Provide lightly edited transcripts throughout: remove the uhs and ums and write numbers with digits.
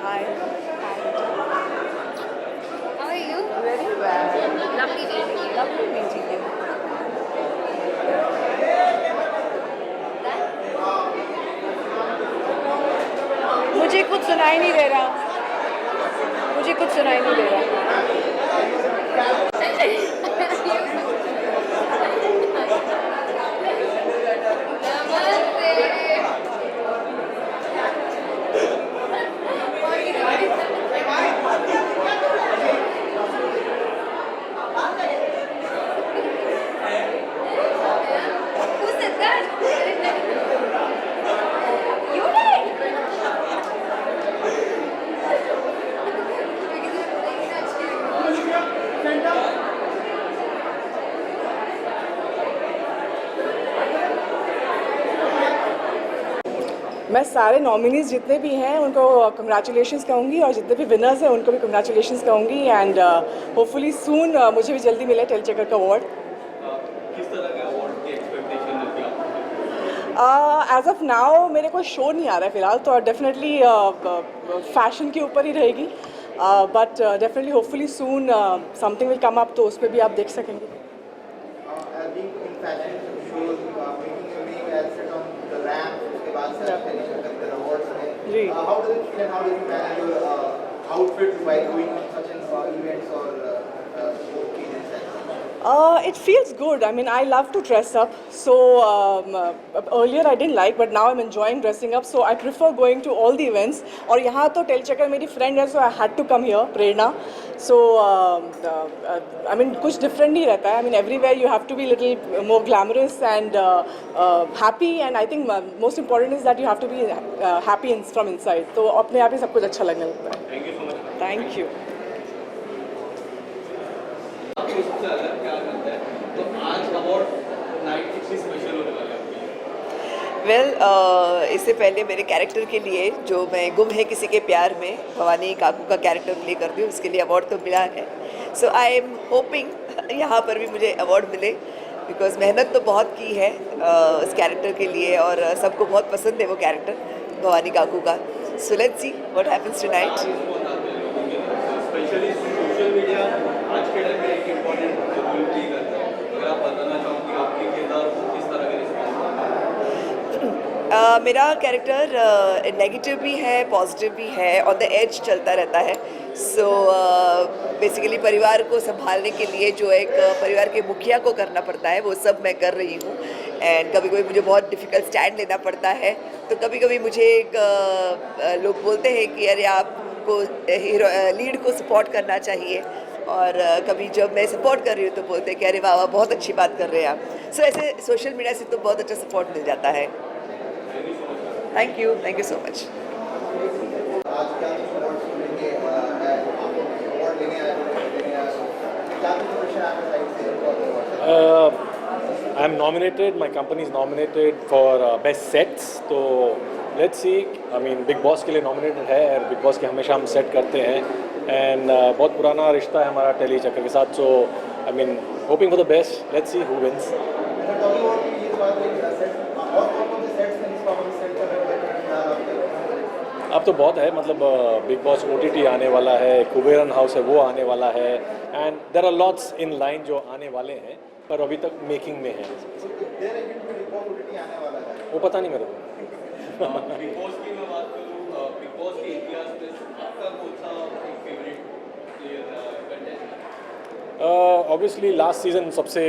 Hi. How are you? Very well. Lovely meeting you. Lovely meeting you. मुझे कुछ सुनाई नहीं दे रहा. मुझे कुछ सुनाई नहीं दे रहा. Who said that? You did. मैं सारे नॉमिनीज जितने भी हैं उनको कंग्रेचुलेशंस कहूँगी और जितने भी विनर्स हैं उनको भी कंग्रेचुलेशंस कहूँगी एंड होपफुली सून मुझे भी जल्दी मिले टेलचेकर का अवार्ड. किस तरह के अवार्ड की एक्सपेक्टेशन रखी आप? एज ऑफ नाउ मेरे कोई शो नहीं आ रहा है फिलहाल, तो डेफिनेटली फैशन के ऊपर ही रहेगी, but definitely hopefully soon something will come up, तो उस पर भी आप देख सकेंगे. being in fashion shows, making your name as set on the ramp, उसके बाद से आप टेलीविजन awards हैं. जी. How does it feel and how do you manage your outfit while doing such an events or occasions? It feels good. I mean, I love to dress up. So earlier I didn't like, but now I'm enjoying dressing up. So I prefer going to all the events. और यहाँ तो टेलचेकर मेरी friend है, so I had to come here, Prerna. So I mean, कुछ different नहीं रहता है. I mean, everywhere you have to be little more glamorous and happy. And I think most important is that you have to be happy from inside. तो अपने आप ही सब कुछ अच्छा लगने लगता है. Thank you so much. Thank you. आपको सबसे अलग क्या लगता है? तो आज अवार्ड नाइट कितनी स्पेशल होने वाली है आपके लिए? वेल इससे पहले मेरे कैरेक्टर के लिए जो मैं गुम है किसी के प्यार में भवानी काकू का कैरेक्टर प्ले करती हूँ, उसके लिए अवार्ड तो मिला है. सो आई एम होपिंग यहाँ पर भी मुझे अवार्ड मिले, बिकॉज मेहनत तो बहुत की है उस कैरेक्टर के लिए और सबको बहुत पसंद है वो कैरेक्टर भवानी काकू का. So let's see what happens tonight. Specially social media आज के टाइम में एक इम्पॉर्टेंट रोल प्ले करता है. अगर आप बताना चाहोगे आपके किरदार को किस तरह के रिस्पॉन्स? मेरा कैरेक्टर नेगेटिव भी है, पॉजिटिव भी है, ऑन द एज चलता रहता है. सो बेसिकली परिवार को संभालने के लिए जो एक परिवार के मुखिया को करना पड़ता है वो सब मैं कर रही हूँ. एंड कभी कभी मुझे बहुत डिफ़िकल्ट स्टैंड लेना पड़ता है, तो कभी कभी मुझे लोग बोलते हैं कि अरे आपको हीरो लीड को सपोर्ट करना चाहिए, और कभी जब मैं सपोर्ट कर रही हूँ तो बोलते हैं कि अरे वाह वाह बहुत अच्छी बात कर रहे हैं आप. सो ऐसे सोशल मीडिया से तो बहुत अच्छा सपोर्ट मिल जाता है. Thank you so much. आज क्या अवार्ड लेंगे अवार्ड लेने आए क्या प्रिपरेशन आपके साइड से? I'm nominated, my company is nominated for best sets, तो let's see. I mean, big boss के लिए nominated है और बिग बॉस के हमेशा हम सेट करते हैं, and बहुत पुराना रिश्ता है हमारा टेलीचेकर के साथ. So I mean, hoping for the best. Let's see who wins. अब तो बहुत है, मतलब बिग बॉस OTT आने वाला है, कुबेरन हाउस है वो आने वाला है, and there are lots in line जो आने वाले हैं, पर अभी तक मेकिंग में है. वो पता नहीं मेरे को. बिग बॉस की मैं बात करूँ, बिग बॉस के इतिहास में आपका कौन सा favourite player contestant? Obviously last season सबसे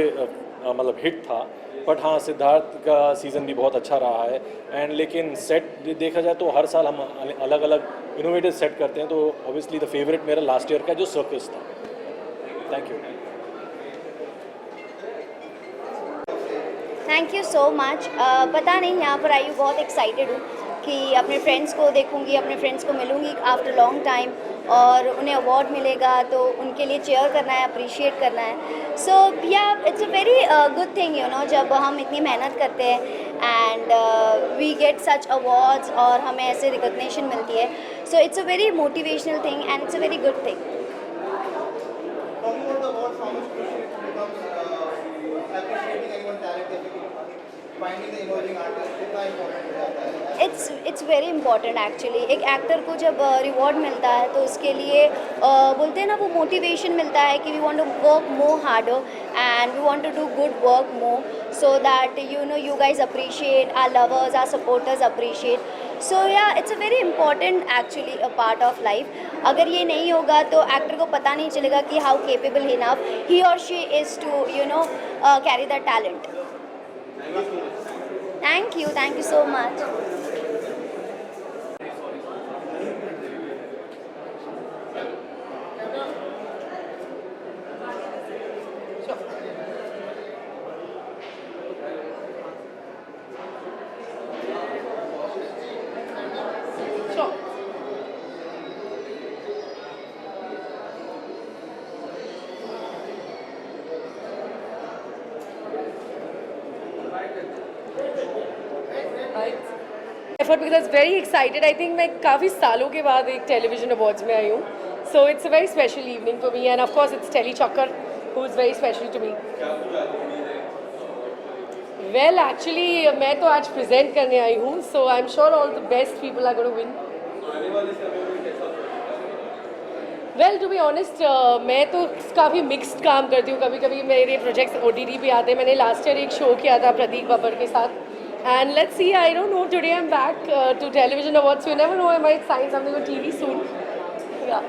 मतलब हिट था, बट हाँ सिद्धार्थ का सीज़न भी बहुत अच्छा रहा है. एंड लेकिन सेट देखा जाए तो हर साल हम अलग अलग इनोवेटिव सेट करते हैं, तो ऑब्वियसली द फेवरेट मेरा लास्ट ईयर का जो सर्कस था. Thank you. Thank you so much. पता नहीं यहाँ पर आई हूँ, बहुत एक्साइटेड हूँ कि अपने फ्रेंड्स को देखूँगी, अपने फ्रेंड्स को मिलूँगी आफ्टर लॉन्ग टाइम, और उन्हें अवार्ड मिलेगा तो उनके लिए चेयर करना है, अप्रिशिएट करना है. सो या it's a very good thing you know, जब हम इतनी मेहनत करते हैं and we get such awards और हमें ऐसे रिकग्निशन मिलती है. So it's a very motivational thing and it's a very good thing. Talking about the awards, how much crucial it becomes appreciating anyone's talent. Finding the emerging artist कितना important हो जाता है? It's very important actually. एक actor को जब reward मिलता है तो उसके लिए बोलते हैं ना, वो मोटिवेशन मिलता है कि we want to work more harder and we want to do good work more so that you guys appreciate, our lovers, our supporters appreciate. So या it's a very important actually a part of life. अगर ये नहीं होगा तो actor को पता नहीं चलेगा कि हाउ केपेबल इनफ ही और she is to carry the talent. Thank you so much. Effort because very excited. I think मैं काफ़ी सालों के बाद एक टेलीविजन अवार्ड्स में आई हूँ, so it's a very special evening for me and of course it's Telly Chakkar who is very special to me. Well actually मैं तो आज प्रेजेंट करने आई हूँ, so I am sure all the best people are going to win. Well to be honest मैं तो काफ़ी mixed काम करती हूँ। कभी कभी मेरे प्रोजेक्ट्स OTT पे आते हैं। मैंने लास्ट ईयर एक शो किया था प्रदीप बब्बर के साथ, and let's see, I don't know, today I'm back to television awards, so you never know, I might sign something on TV soon. Yeah,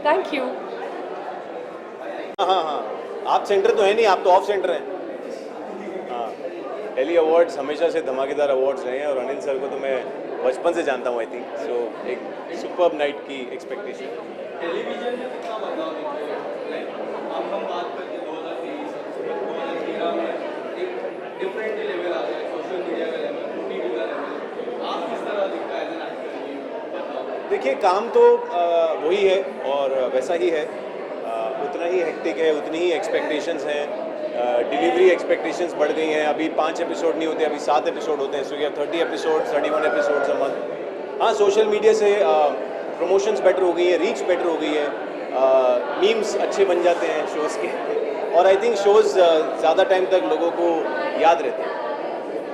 thank you. हाँ, आप सेंटर तो है नहीं, आप तो ऑफ सेंटर हैं। हाँ, टेली अवार्ड्स हमेशा से धमाकेदार अवार्ड्स रहे हैं और अनिल सर को तो मैं बचपन से जानता हूँ आई थिंक, सो एक सुपर्ब नाइट की एक्सपेक्टेशन। टेलीविजन में कितना बदलाव दिखे? अब हम बात करते हैं 2013 में एक डिफरेंट लेवल आ गया, सोशल मीडिया का लेवल, OTT का लेवल। आप किस तरह दिखता है एज एन एक्टर? देखिए, काम तो वही है और वैसा ही है, उतना ही हेक्टिक है, उतनी ही एक्सपेक्टेशंस हैं, डिलीवरी एक्सपेक्टेशंस बढ़ गई हैं। अभी 5 एपिसोड नहीं होते, अभी 7 एपिसोड होते हैं, सो ये 30 एपिसोड, 31 एपिसोड्स अ मंथ। हाँ, सोशल मीडिया से प्रमोशंस बेटर हो गई है, रीच बेटर हो गई है, मीम्स अच्छे बन जाते हैं शोज़ के और आई थिंक शोज़ ज़्यादा टाइम तक लोगों को याद रहते हैं।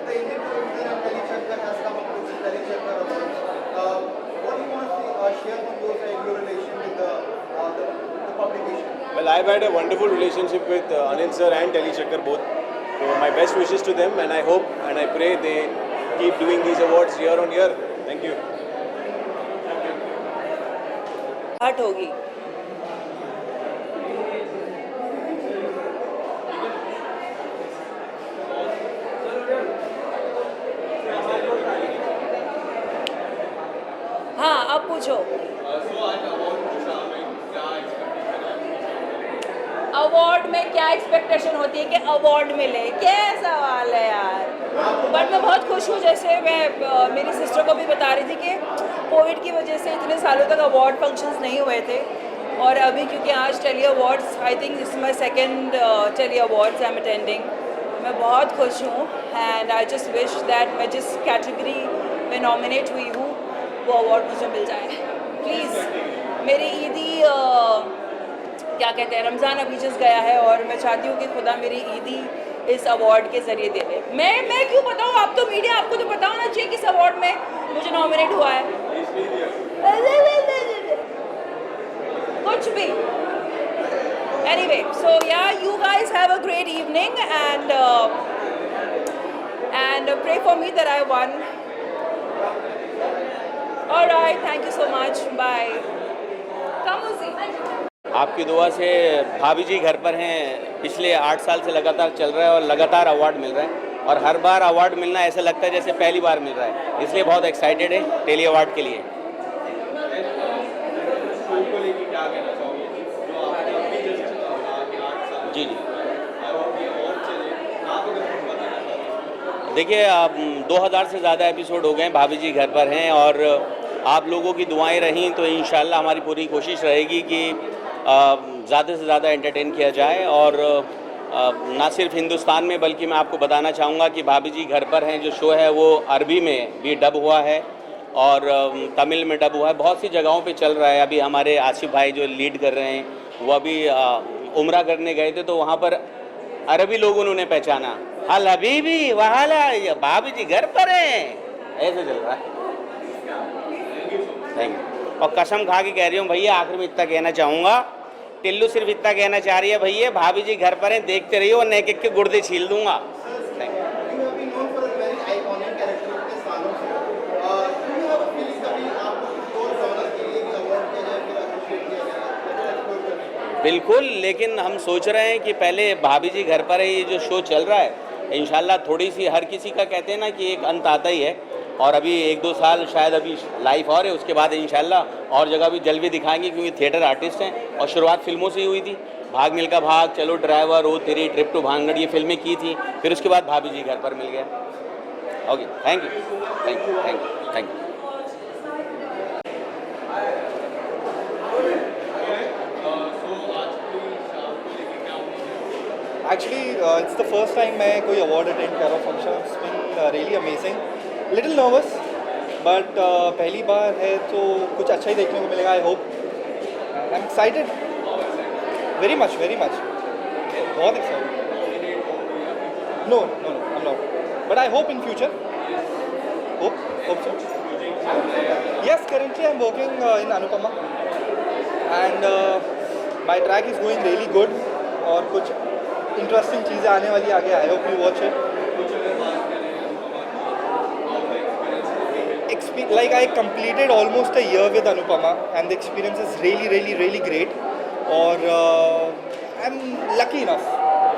The Indian producer Telly Chakkar has come up with the Telly Chakkar Awards. What do you want to share from your side, your relation with the publication? Well, I've had a wonderful relationship with Anil sir and Telly Chakkar both. So my best wishes to them, and I hope and I pray they keep doing these awards year on year. Thank you. हट होगी। हाँ, अब पूछो। Award में क्या expectation होती है कि अवार्ड मिले? क्या सवाल है यार। बट मैं बहुत खुश हूँ, जैसे मैं मेरी सिस्टर को भी बता रही थी कि कोविड की वजह से इतने सालों तक अवार्ड फंक्शंस नहीं हुए थे और अभी क्योंकि आज tele awards, I think this is my second tele awards I am attending. मैं बहुत खुश हूँ and I just wish that मैं जिस कैटेगरी में नॉमिनेट हुई हूँ वो अवार्ड मुझे मिल जाए प्लीज़। मेरी ईदी क्या कहते हैं, रमज़ान अभी जस्ट गया है और मैं चाहती हूँ कि खुदा मेरी ईदी इस अवार्ड के ज़रिए दे दे। मैं क्यों बताऊँ, आप तो मीडिया, आपको तो पता होना चाहिए किस अवार्ड में मुझे नॉमिनेट हुआ है। कुछ भी। एनीवे, सो या you guys have a great evening and pray for me that I won. All right, thank you so much. Bye. Come Uzi. आपकी दुआ से भाभी जी घर पर हैं, पिछले 8 साल से लगातार चल रहा है और लगातार अवार्ड मिल रहा है और हर बार अवार्ड मिलना ऐसा लगता है जैसे पहली बार मिल रहा है, इसलिए बहुत एक्साइटेड है टेली अवार्ड के लिए। जी जी, देखिए 2000 से ज़्यादा एपिसोड हो गए, भाभी जी घर पर हैं और आप लोगों की दुआएं रहीं तो इंशाल्लाह हमारी पूरी कोशिश रहेगी कि ज़्यादा से ज़्यादा एंटरटेन किया जाए और ना सिर्फ हिंदुस्तान में बल्कि मैं आपको बताना चाहूँगा कि भाभी जी घर पर हैं जो शो है वो अरबी में भी डब हुआ है और तमिल में डब हुआ है, बहुत सी जगहों पे चल रहा है। अभी हमारे आसिफ भाई जो लीड कर रहे हैं वो अभी उम्रा करने गए थे तो वहाँ पर अरबी लोगों ने उन्हें पहचाना, हल हबीबी वहाला, ये भाभी जी घर पर हैं, ऐसे चल रहा है। Thank you. और कसम खा के कह रही हूँ भैया, आखिर में इतना कहना चाहूँगा, टिल्लू सिर्फ इतना कहना चाह रही है, भैया भाभी जी घर पर हैं, देखते रहिए और नेक एक के गुर्दे छील दूंगा। Thank you. You have been known for a very iconic character इतने सालों से. Do you have a feeling कभी आपको किसी और genre के लिए भी award दिया जाए, फिर appreciate किया जाए? Explore करने के लिए. बिल्कुल, लेकिन हम सोच रहे हैं कि पहले भाभी जी घर पर है, ये जो शो चल रहा है, इंशाल्लाह थोड़ी सी, हर किसी का कहते हैं ना कि एक अंत आता ही है, और अभी 1-2 साल शायद अभी लाइफ और है, उसके बाद इंशाल्लाह और जगह भी जल्द भी दिखाएंगे, क्योंकि थिएटर आर्टिस्ट हैं और शुरुआत फिल्मों से ही हुई थी। भाग मिल्खा भाग, चलो ड्राइवर, ओ तेरी, ट्रिप टू भानगढ़, ये फिल्में की थी, फिर उसके बाद भाभी जी घर पर मिल गया। Okay, thank you, thank you, thank you, thank you. Actually, it's the first time मैं कोई award attend कर रहा हूँ function. It's been really amazing. Little nervous, but पहली बार है तो कुछ अच्छा ही देखने को मिलेगा. I hope. I'm excited. Very much, very much. बहुत excited. No, I'm not. But I hope in future. Hope so. Yes, currently I'm working in Anupama, and my track is going really good. और कुछ interesting चीज़ें आने वाली आगे. I hope you watch it. Like I completed almost a year with Anupama, and the experience is really great. और I'm lucky enough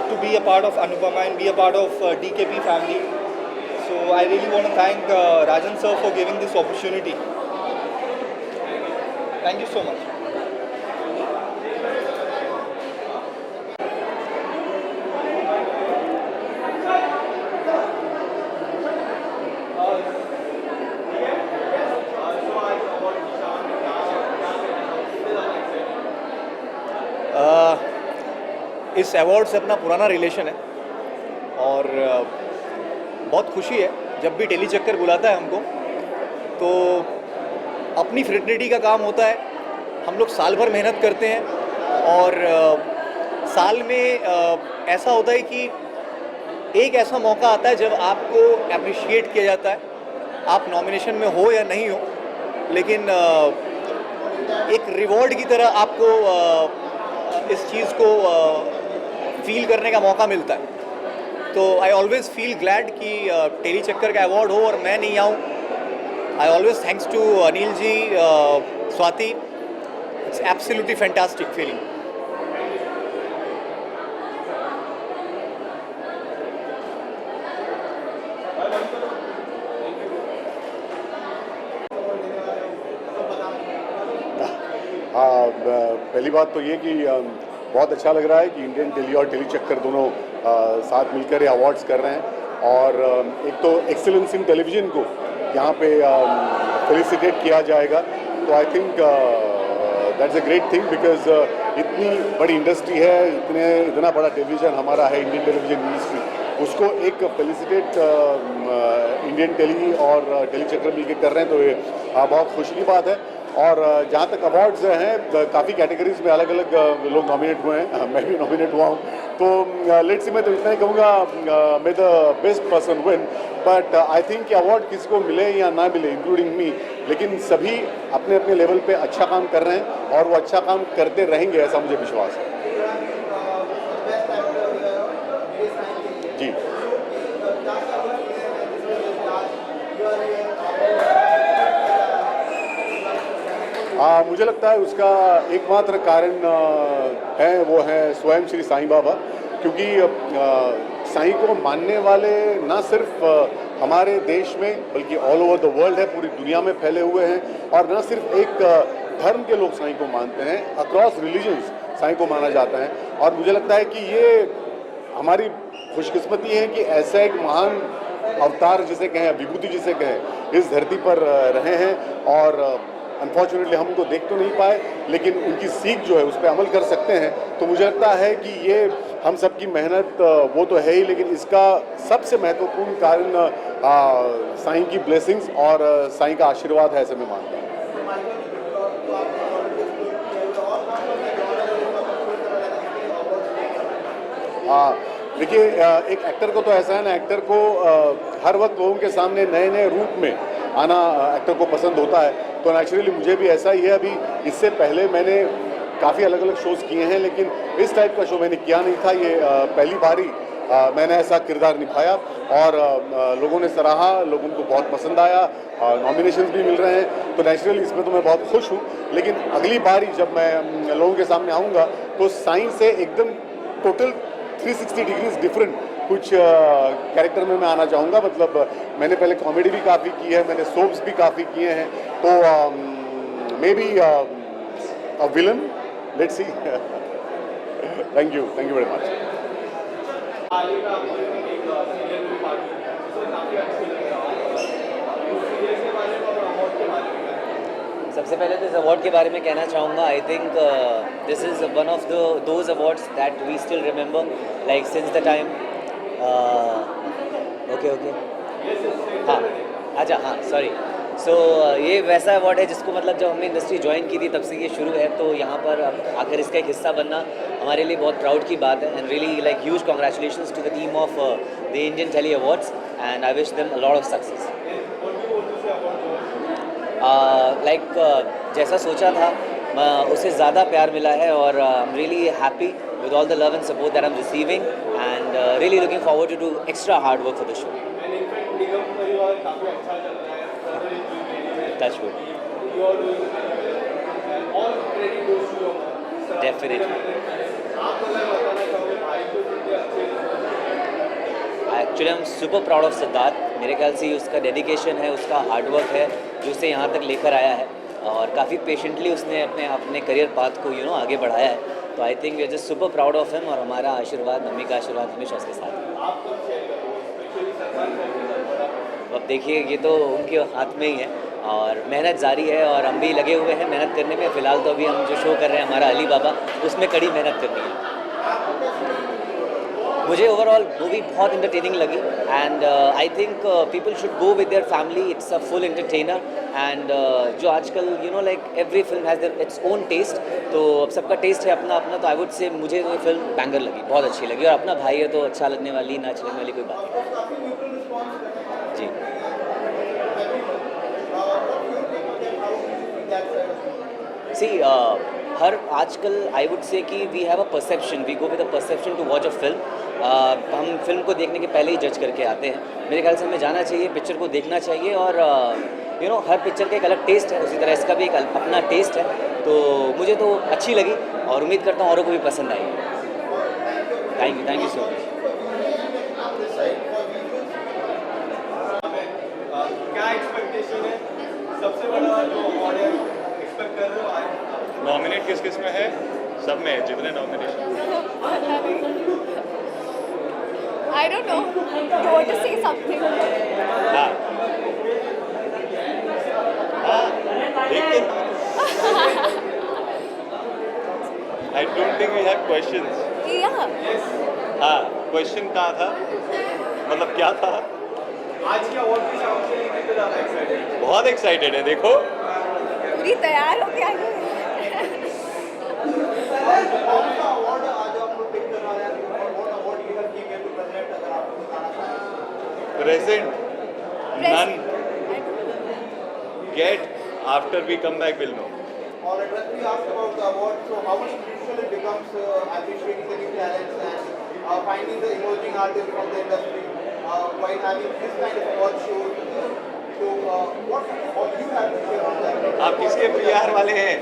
to be a part of Anupama and be a part of DKP family. So I really want to thank Rajan sir for giving this opportunity. Thank you so much. इस award से अपना पुराना relation है और बहुत खुशी है जब भी टेली चक्कर बुलाता है हमको, तो अपनी फ्रेटर्निटी का काम होता है. हम लोग साल भर मेहनत करते हैं और साल में ऐसा होता है कि एक ऐसा मौका आता है जब आपको अप्रिशिएट किया जाता है. आप नॉमिनेशन में हो या नहीं हो, लेकिन एक रिवॉर्ड की तरह आपको इस चीज़ को फील करने का मौका मिलता है. तो आई ऑलवेज़ फील ग्लैड कि टेली चक्कर का अवार्ड हो और मैं नहीं आऊँ. I always thanks to Anil ji, Swati. It's absolutely fantastic feeling. पहली बात तो ये कि बहुत अच्छा लग रहा है कि इंडियन टेली और टेली चक्कर दोनों साथ मिलकर ये अवार्ड्स कर रहे हैं. और एक तो एक्सीलेंस इन टेलीविज़न को यहाँ पे फेलिसिटेट किया जाएगा, तो I think that's a great thing, because इतनी बड़ी इंडस्ट्री है, इतना बड़ा टेलीविज़न हमारा है, इंडियन टेलीविज़न इंडस्ट्री, उसको एक फेलिसिटेट इंडियन टेली और टेली चक्कर मिलकर कर रहे हैं, तो ये बहुत खुशी की बात है. और जहाँ तक अवार्ड्स हैं, काफ़ी कैटेगरीज में अलग अलग लोग नॉमिनेट हुए हैं, मैं भी नॉमिनेट हुआ हूँ. तो लेट्स सी, मैं तो इतना ही कहूँगा, मैं the best person win. But I think कि अवार्ड किसी को मिले या ना मिले, इंक्लूडिंग मी, लेकिन सभी अपने अपने लेवल पे अच्छा काम कर रहे हैं और वो अच्छा काम करते रहेंगे, ऐसा मुझे विश्वास है. जी, मुझे लगता है उसका एकमात्र कारण है, वो है स्वयं श्री साईं बाबा. क्योंकि साईं को मानने वाले ना सिर्फ हमारे देश में बल्कि ऑल ओवर द वर्ल्ड है, पूरी दुनिया में फैले हुए हैं. और ना सिर्फ एक धर्म के लोग साईं को मानते हैं, अक्रॉस रिलीजन्स साईं को माना जाता है. और मुझे लगता है कि ये हमारी खुशकिस्मती है कि ऐसा एक महान अवतार जिसे कहें, विभूति जिसे कहें, इस धरती पर रहे हैं. और अनफॉर्चुनेटली हम उनको देख तो नहीं पाए, लेकिन उनकी सीख जो है उस पर अमल कर सकते हैं. तो मुझे लगता है कि ये हम सब की मेहनत वो तो है ही, लेकिन इसका सबसे महत्वपूर्ण कारण साईं की ब्लेसिंग्स और साईं का आशीर्वाद है, ऐसे मैं मानता हूँ. देखिए एक एक्टर को तो ऐसा है ना, एक्टर को हर वक्त लोगों के सामने नए नए रूप में आना एक्टर को पसंद होता है, तो नेचुरली मुझे भी ऐसा ही है। अभी इससे पहले मैंने काफ़ी अलग अलग शोज़ किए हैं, लेकिन इस टाइप का शो मैंने किया नहीं था। ये पहली बारी मैंने ऐसा किरदार निभाया और लोगों ने सराहा, लोगों को बहुत पसंद आया, नॉमिनेशंस भी मिल रहे हैं, तो नेचुरली इसमें तो मैं बहुत खुश हूँ। लेकिन अगली बारी जब मैं लोगों के सामने आऊँगा तो साइंस से एकदम टोटल 360 डिग्रीज डिफरेंट कुछ कैरेक्टर में मैं आना चाहूँगा। मतलब मैंने पहले कॉमेडी भी काफ़ी की है, मैंने सोप्स भी काफ़ी किए हैं, तो maybe a villain, let's see. Thank you very much. हाल ही में आपने एक सीरियल में पार्ट किया, उसमें काफ़ी अच्छी लग रहा है। उस सीरियल के बारे में और अवार्ड के बारे में सबसे पहले तो इस अवार्ड के बारे में कहना चाहूँगा, I think this is one of those awards that we still remember like since the time. Okay हाँ, अच्छा हाँ, सॉरी। सो ये वैसा अवार्ड है जिसको मतलब जब हमने इंडस्ट्री ज्वाइन की थी तब से ये शुरू है, तो यहाँ पर आकर इसका एक हिस्सा बनना हमारे लिए बहुत प्राउड की बात है। And really like huge congratulations to the team of the Indian tele awards and I wish them a lot of success. जैसा सोचा था उससे ज़्यादा प्यार मिला है और I am really happy with all the love and support that I'm receiving and really looking forward to do extra hard work for the show. Touch wood. Definitely. Actually I'm super proud of Siddharth. मेरे ख्याल से उसका dedication है, उसका hard work है जो उसे यहाँ तक लेकर आया है और काफ़ी पेशेंटली उसने अपने करियर पाथ को आगे बढ़ाया है। तो I think we are just super proud of him और हमारा आशीर्वाद, मम्मी का आशीर्वाद हमेशा उसके साथ है। अब देखिए ये तो उनके हाथ में ही है और मेहनत जारी है और हम भी लगे हुए हैं मेहनत करने में। फ़िलहाल तो अभी हम जो शो कर रहे हैं हमारा अली बाबा, उसमें कड़ी मेहनत करनी है। मुझे ओवरऑल मूवी बहुत इंटरटेनिंग लगी and I think people should go with their family, it's a full entertainer and जो आजकल like every film has their its own test, तो अब सबका टेस्ट है अपना अपना। तो आई वुड से मुझे ये फिल्म बैंगर लगी, बहुत अच्छी लगी और अपना भाई है तो अच्छा लगने वाली ना अच्छी लगने वाली कोई बात नहीं। जी सी हर आजकल आई वुड से कि we have a perception, we go with a perception to watch a film. हम फिल्म को देखने के पहले ही जज करके आते हैं। मेरे ख्याल से हमें जाना चाहिए, पिक्चर को देखना चाहिए और हर पिक्चर का एक अलग टेस्ट है, उसी तरह इसका भी एक अपना टेस्ट है। तो मुझे तो अच्छी लगी और उम्मीद करता हूँ औरों को भी पसंद आएगी। Thank you so much. क्या एक्सपेक्टेशन है, सबसे बड़ा जो अवार्ड है एक्सपेक्ट कर रहे हो? नॉमिनेट किस किस में है? सब में है, जितने nomination. I don't know. You want to say something? हाँ लेकिन I don't think we have questions. Yeah. हाँ, क्वेश्चन कहाँ था, मतलब क्या था? आज के अवार्ड की शाम से लेकर तो ज़्यादा एक्साइटेड, बहुत एक्साइटेड है। देखो पूरी तैयार हो गया है। अवार्ड आज आप लोग पिक करवा रहे हैं और what award you have given to present, अगर आप बताना चाहें? Present none, get after we come back we'll know. Or let me ask about the award. So how much crucial it becomes appreciating the new talents and finding the emerging artists from the industry while having this kind of award shows. So what you have to say on that? आप किसके प्यार वाले हैं?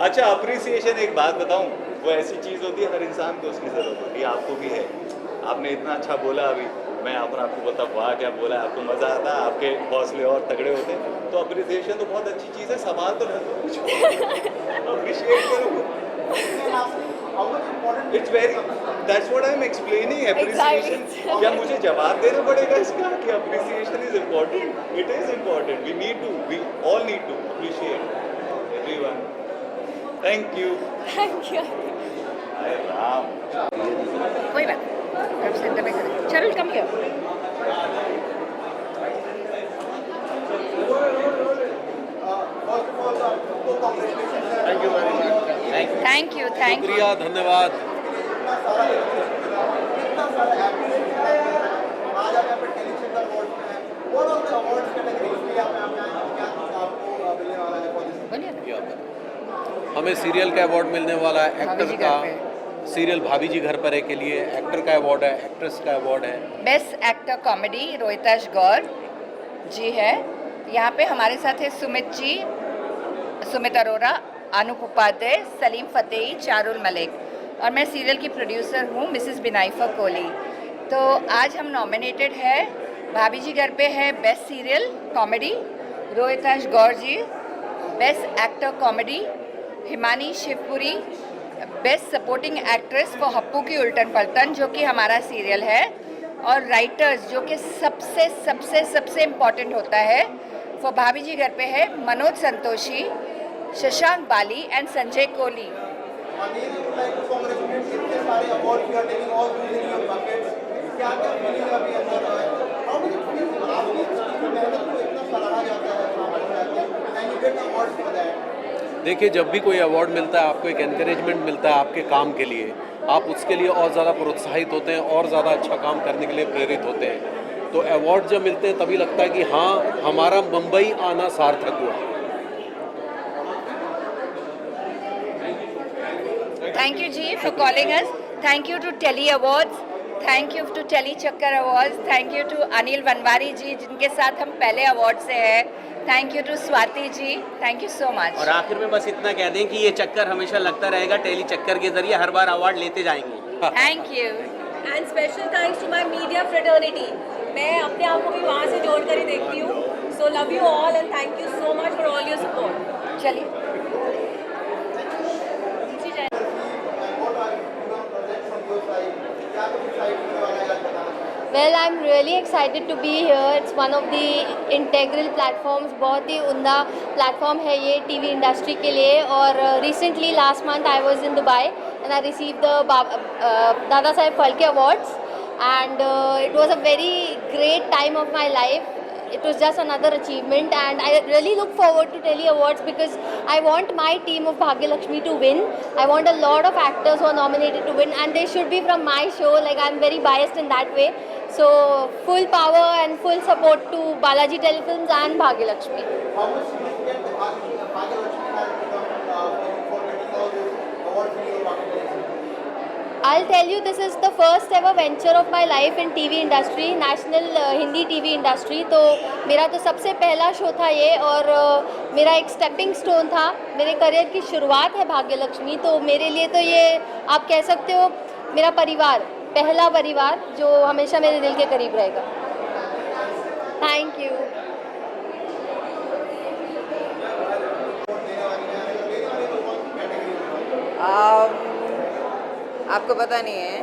अच्छा, appreciation एक बात बताऊं, वो ऐसी चीज़ होती है हर इंसान को उसकी ज़रूरत होती है, आपको भी है। आपने इतना अच्छा बोला अभी, मैं आपको बोलता वाह क्या बोला, आपको मज़ा आता, आपके हौसले और तगड़े होते। तो अप्रिसिएशन तो बहुत अच्छी चीज़ है, सवाल तो अप्रिशिएट करो। It's very, that's what I am explaining. Appreciation क्या मुझे जवाब देना पड़ेगा इसका कि appreciation is important? It is important. We all need to appreciate everyone. Thank you. अरे राम, कोई बात चलो come here. First of all, congratulations. Thank you. Thank you. Thank you. शुक्रिया, धन्यवाद। इतना सारा एप्रिशिएशन है, आज आप यहाँ पे टेलीचक्कर अवार्ड में हैं, one of the awards categories में आप यहाँ पे आए हैं, क्या आपको मिलने वाला है फॉर दिस? हमें सीरियल का अवार्ड मिलने वाला है, एक्टर का, सीरियल भाभी जी घर पर है के लिए एक्टर का अवार्ड है, एक्ट्रेस का अवार्ड है। Best actor comedy Rohitash Gaur जी है। यहाँ पे हमारे साथ है सुमित जी, सुमित अरोरा, अनूप उपाध्याय, सलीम फतेही, चारुल मलिक और मैं सीरियल की प्रोड्यूसर हूँ मिसेस बिनाइफा कोहली। तो आज हम नॉमिनेटेड है, भाभी जी घर पे है best serial comedy, Rohitash Gaur ji best actor comedy, Himani Shivpuri best supporting actress for Happu ki Ultan पलटन जो कि हमारा सीरियल है, और राइटर्स जो कि सबसे सबसे सबसे इम्पॉर्टेंट होता है फॉर भाभी जी घर पे है मनोज संतोषी, शशांक बाली एंड संजय कोहली। देखिए, जब भी कोई अवार्ड मिलता है आपको एक एनकरेजमेंट मिलता है आपके काम के लिए, आप उसके लिए और ज़्यादा प्रोत्साहित होते हैं और ज़्यादा अच्छा काम करने के लिए प्रेरित होते हैं। तो अवार्ड जब मिलते हैं तभी लगता है कि हाँ, हमारा मुंबई आना सार्थक हुआ। Thank you ji for calling us. Thank you to Telly Awards. Thank you to Telly Chakkar Awards. Thank you to Anil Vanwari जी जिनके साथ हम पहले अवार्ड से हैं. Thank you to Swati ji. Thank you so much. और आखिर में बस इतना कह दें कि ये चक्कर हमेशा लगता रहेगा, टेली चक्कर के जरिए हर बार अवार्ड लेते जाएंगे। Thank you. And special thanks to my media fraternity. मैं अपने आप को भी वहाँ से जोड़ कर ही देखती हूँ। So love you all and thank you so much for all your support. चलिए Well, I'm really excited to be here. It's one of the integral platforms. बहुत ही उम्दा प्लेटफॉर्म है ये टीवी इंडस्ट्री के लिए. और recently last month I was in Dubai and I received the Dada Saheb Phalke Awards and it was a very great time of my life. It was just another achievement and I really look forward to Telly Awards because I want my team of Bhagya Lakshmi to win. I want a lot of actors who are nominated to win and they should be from my show. Like, I'm very biased in that way. So full power and full support to Balaji Telefilms and Bhagya Lakshmi. How much significant Bhagya Lakshmi has become for getting all these awards in your bucket list? I'll tell you, this is the first ever venture of my life in TV industry, national Hindi TV industry. तो मेरा तो सबसे पहला show था ये और मेरा एक स्टेपिंग स्टोन था. मेरे करियर की शुरुआत है भाग्य लक्ष्मी. तो मेरे लिए तो ये आप कह सकते हो मेरा परिवार, पहला परिवार जो हमेशा मेरे दिल के करीब रहेगा. Thank you. आपको पता नहीं है.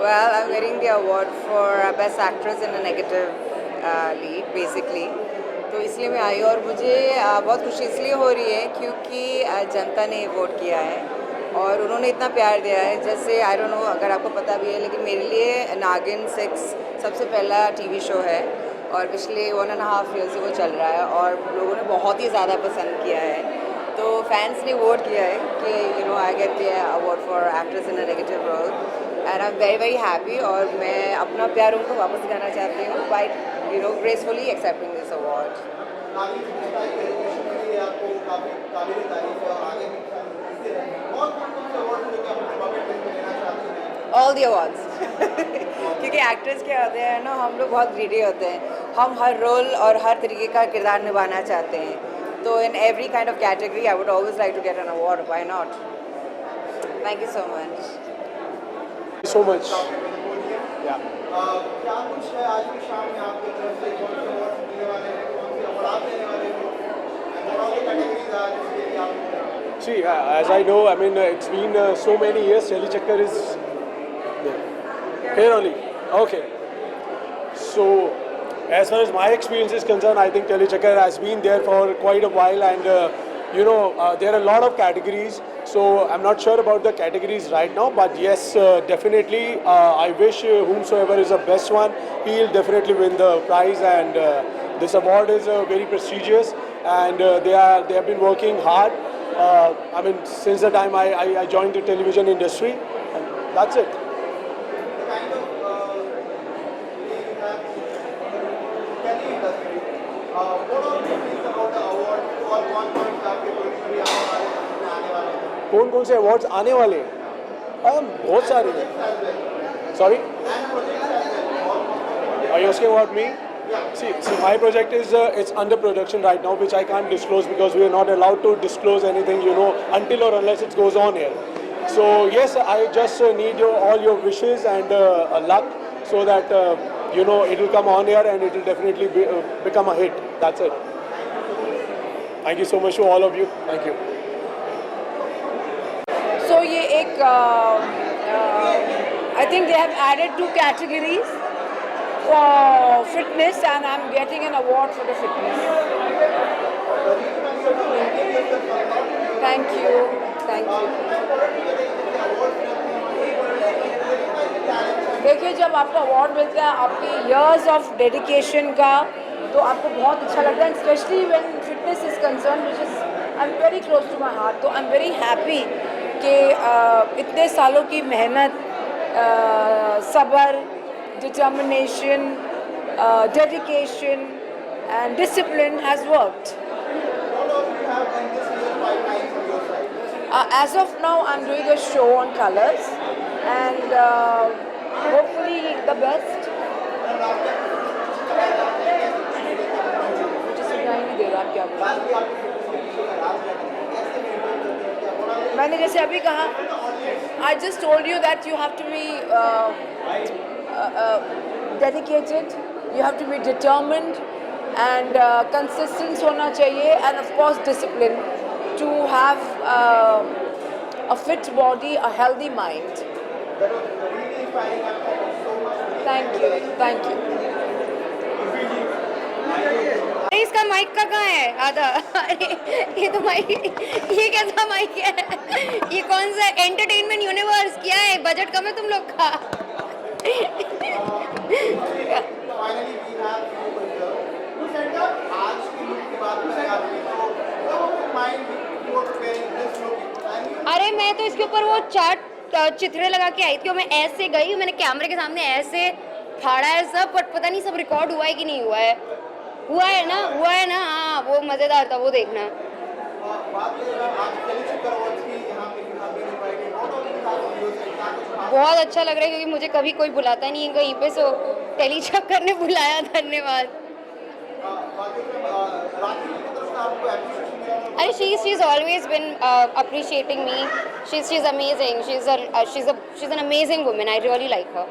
Well, I'm getting the award for Best Actress in a Negative Lead, basically. तो इसलिए मैं आई और मुझे बहुत खुशी इसलिए हो रही है क्योंकि जनता ने वोट किया है और उन्होंने इतना प्यार दिया है. जैसे आई डोंट नो अगर आपको पता भी है, लेकिन मेरे लिए नागिन 6 सबसे पहला टीवी शो है और पिछले 1.5 ईयर से वो चल रहा है और लोगों ने बहुत ही ज़्यादा पसंद किया है. तो फैंस ने वोट किया है कि you know I get the award for actress in a negative role and I am very very happy. और मैं अपना प्यार उनको वापस दिखाना चाहती हूँ by you know gracefully accepting this award. All the awards. क्योंकि एक्ट्रेस क्या होते हैं ना, हम लोग बहुत ग्रीडी होते हैं. हम हर रोल और हर तरीके का किरदार निभाना चाहते हैं. So in every kind of category, I would always like to get an award. Why not? Thank you so much. So much. क्या कुछ है आज की शाम में आपकी तरफ से कौन से अवार्ड मिलने वाले हैं, कौन से अवार्ड आप देने वाले हो, और all the categories are जिसके लिए आप See, as I know, I mean, it's been so many years. Telly Chakkar is here only. Okay. So, as far as my experience is concerned, I think Telly Chakkar has been there for quite a while, and you know there are a lot of categories. So I'm not sure about the categories right now, but yes, definitely I wish whomsoever is the best one, he'll definitely win the prize. And this award is very prestigious, and they have been working hard I mean, since the time I joined the television industry, and that's it. Kind of you have Kelly industry. What are your feelings about the award और कौन-कौन से आपके producer आने वाले हैं? कौन-कौन से awards आने वाले हैं? बहुत सारे हैं. Sorry? Are you asking about me? See, my project is it's under production right now, which I can't disclose because we are not allowed to disclose anything, you know, until or unless it goes on here. So yes, I just need all your wishes and luck so that you know it will come on here and it will definitely become a hit. That's it. Thank you so much to all of you. Thank you. So ये एक I think they have added 2 categories for fitness and I'm getting an award for the fitness. Thank you. Thank you. देखिए जब आपको award मिलता है आपके years of dedication का तो आपको बहुत अच्छा लगता है especially when fitness is concerned which is I'm very close to my heart तो I'm very happy कि इतने सालों की मेहनत सब्र determination, dedication and discipline has worked. As of now, I'm doing a show on colors and hopefully the best. मुझे सुनाई नहीं दे रहा आप क्या बोल रहे हैं. मैंने जैसे अभी कहा I just told you that you have to be dedicated, you have to be determined and consistent होना चाहिए and of course discipline to have a fit body, a healthy mind. Thank you, thank you. इसका mic का कहाँ है आधा? ये तो mic, ये कैसा माइक है? ये कौन सा एंटरटेनमेंट यूनिवर्स क्या है? बजट कम है तुम लोग का. Finally, we have आज की लुक की बात करें आपकी तो mind for preparing this look. अरे मैं तो इसके ऊपर वो 4 चित्रे लगा के आई थी और मैं ऐसे गई, मैंने कैमरे के सामने ऐसे फाड़ा है सब, बट पता नहीं सब रिकॉर्ड हुआ है कि नहीं हुआ है. हुआ है ना. हाँ वो मज़ेदार था, वो देखना. बात करें आज टेलीचक्कर अवार्ड्स की यहाँ पे you have been invited. What are your thoughts? बहुत अच्छा लग रहा है क्योंकि मुझे कभी कोई बुलाता नहीं है कहीं पे, सो टेलीचक्कर ने बुलाया, धन्यवाद. अरे she's always been appreciating me. She's amazing. She's an amazing woman. I really like her.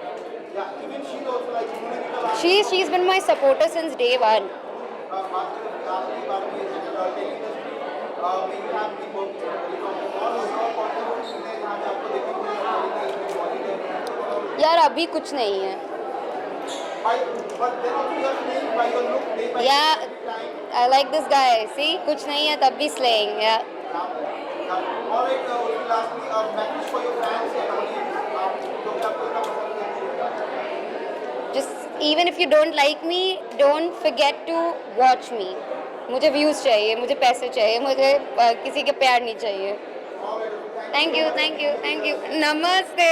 She's been my supporter since day one. यार अभी कुछ नहीं है. Yeah, I like this guy. See, कुछ नहीं है तब भी slaying. Yeah. Just even if you don't like me, don't forget to watch me. मुझे views चाहिए, मुझे पैसे चाहिए, मुझे किसी के प्यार नहीं चाहिए. Thank you. Namaste.